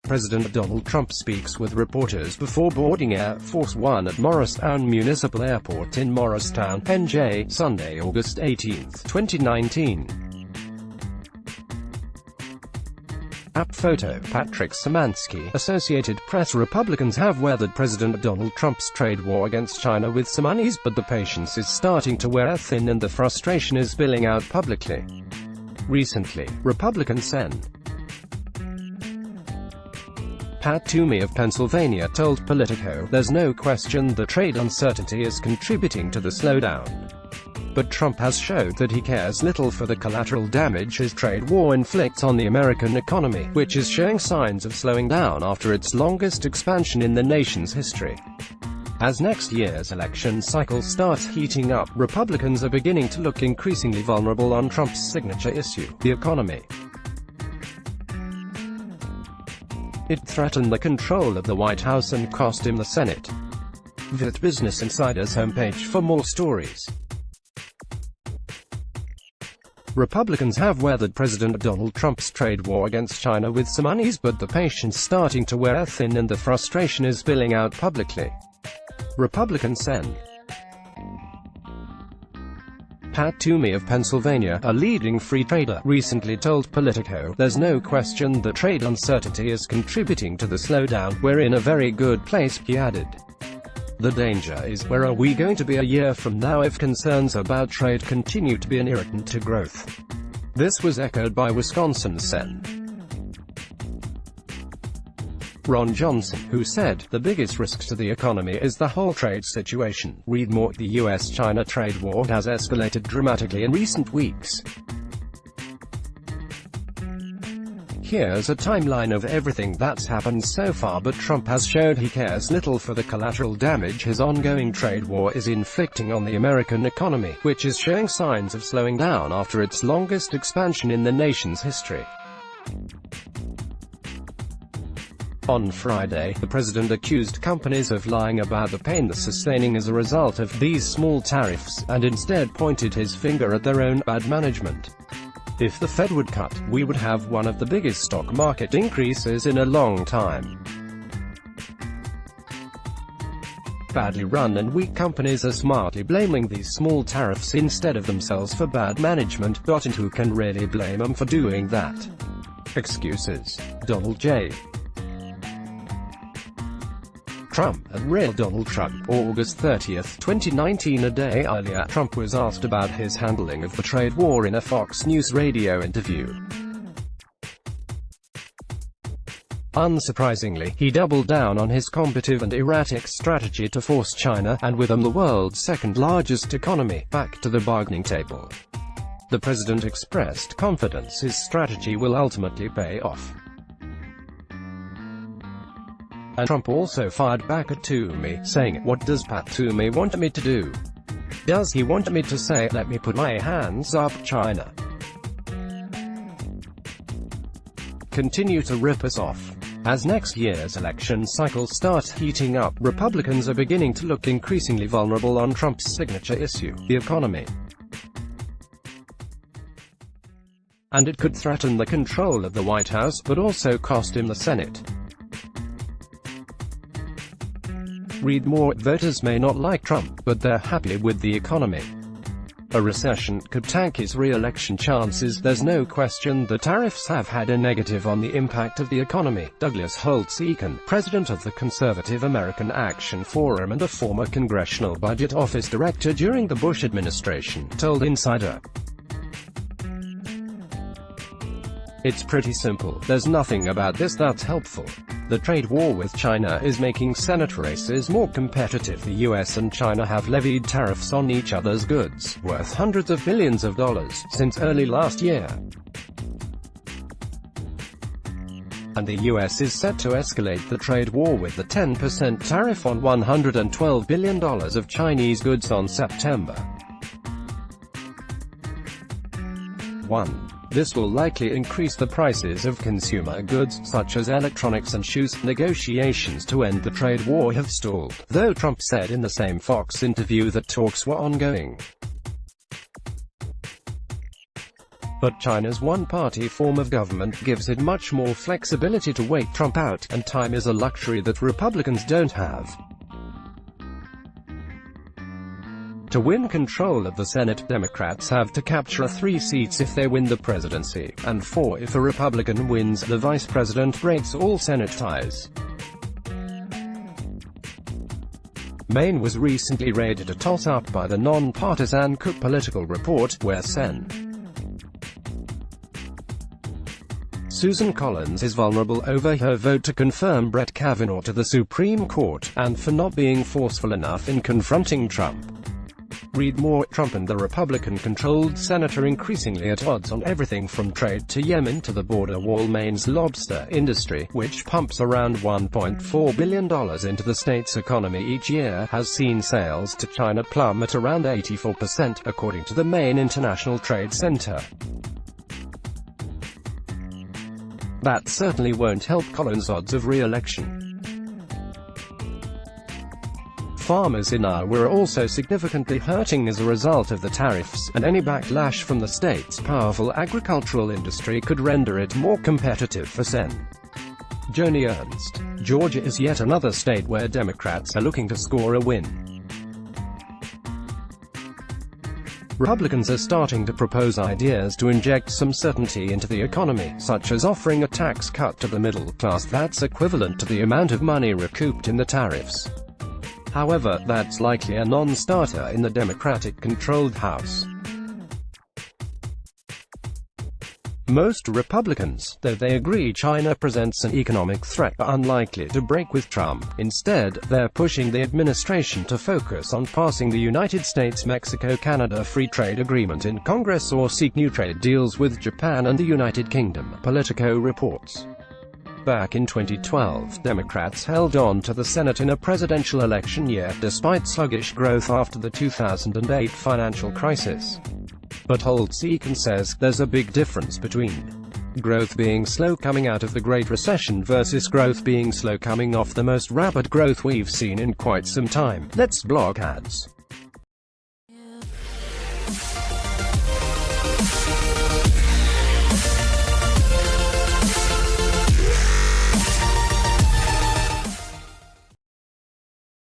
President Donald Trump speaks with reporters before boarding Air Force One at Morristown Municipal Airport in Morristown, NJ, Sunday, August 18, 2019. App photo. Patrick Szymanski, Associated Press. Republicans have weathered President Donald Trump's trade war against China with some unease, but the patience is starting to wear thin and the frustration is spilling out publicly. Recently, Republican Sen. Pat Toomey of Pennsylvania told Politico, "There's no question the trade uncertainty is contributing to the slowdown. But Trump has showed that he cares little for the collateral damage his trade war inflicts on the American economy, which is showing signs of slowing down after its longest expansion in the nation's history." As next year's election cycle starts heating up, Republicans are beginning to look increasingly vulnerable on Trump's signature issue, the economy. It threatened the control of the White House and cost him the Senate. Visit Business Insider's homepage for more stories. Republicans have weathered President Donald Trump's trade war against China with some unease, but the patience starting to wear thin and the frustration is spilling out publicly. Republican Sen. Pat Toomey of Pennsylvania, a leading free trader, recently told Politico, "There's no question that trade uncertainty is contributing to the slowdown. We're in a very good place," he added. "The danger is, where are we going to be a year from now if concerns about trade continue to be an irritant to growth?" This was echoed by Wisconsin's Sen. Ron Johnson, who said, "The biggest risk to the economy is the whole trade situation." Read more. The US-China trade war has escalated dramatically in recent weeks. Here's a timeline of everything that's happened so far, but Trump has showed he cares little for the collateral damage his ongoing trade war is inflicting on the American economy, which is showing signs of slowing down after its longest expansion in the nation's history. On Friday, the president accused companies of lying about the pain they're sustaining as a result of these small tariffs, and instead pointed his finger at their own bad management. "If the Fed would cut, we would have one of the biggest stock market increases in a long time." Badly run and weak companies are smartly blaming these small tariffs instead of themselves for bad management, and who can really blame them for doing that? Excuses. Donald J. Trump at Real Donald Trump. August 30, 2019. A day earlier, Trump was asked about his handling of the trade war in a Fox News radio interview. Unsurprisingly, he doubled down on his combative and erratic strategy to force China, and with them the world's second-largest economy, back to the bargaining table. The president expressed confidence his strategy will ultimately pay off. And Trump also fired back at Toomey, saying, "What does Pat Toomey want me to do? Does he want me to say, 'Let me put my hands up, China'? Continue to rip us off?" As next year's election cycle starts heating up, Republicans are beginning to look increasingly vulnerable on Trump's signature issue, the economy. And it could threaten the control of the White House, but also cost him the Senate. Read more. Voters may not like Trump, but they're happy with the economy. A recession could tank his re-election chances. There's no question the tariffs have had a negative on the impact of the economy. Douglas Holtz-Eakin, president of the Conservative American Action Forum and a former Congressional Budget Office director during the Bush administration, told Insider, "It's pretty simple. There's nothing about this that's helpful. The trade war with China is making Senate races more competitive. The US and China have levied tariffs on each other's goods, worth hundreds of billions of dollars, since early last year. And the US is set to escalate the trade war with a 10% tariff on $112 billion of Chinese goods on September 1. This will likely increase the prices of consumer goods, such as electronics and shoes. Negotiations to end the trade war have stalled, though Trump said in the same Fox interview that talks were ongoing. But China's one-party form of government gives it much more flexibility to wait Trump out, and time is a luxury that Republicans don't have. To win control of the Senate, Democrats have to capture 3 seats if they win the presidency, and 4 if a Republican wins. The vice president breaks all Senate ties. Maine was recently rated a toss-up by the non-partisan Cook Political Report, where Sen. Susan Collins is vulnerable over her vote to confirm Brett Kavanaugh to the Supreme Court, and for not being forceful enough in confronting Trump. Read more. Trump and the Republican-controlled Senate are increasingly at odds on everything from trade to Yemen to the border wall. Maine's lobster industry, which pumps around $1.4 billion into the state's economy each year, has seen sales to China plummet around 84%, according to the Maine International Trade Center. That certainly won't help Collins' odds of re-election. Farmers in Iowa are also significantly hurting as a result of the tariffs, and any backlash from the state's powerful agricultural industry could render it more competitive for Sen. Joni Ernst. Georgia is yet another state where Democrats are looking to score a win. Republicans are starting to propose ideas to inject some certainty into the economy, such as offering a tax cut to the middle class that's equivalent to the amount of money recouped in the tariffs. However, that's likely a non-starter in the Democratic-controlled House. Most Republicans, though they agree China presents an economic threat, are unlikely to break with Trump. Instead, they're pushing the administration to focus on passing the United States-Mexico-Canada Free Trade Agreement in Congress or seek new trade deals with Japan and the United Kingdom, Politico reports. Back in 2012, Democrats held on to the Senate in a presidential election year, despite sluggish growth after the 2008 financial crisis. But Holtz-Eakin says, there's a big difference between growth being slow coming out of the Great Recession versus growth being slow coming off the most rapid growth we've seen in quite some time. Let's block ads.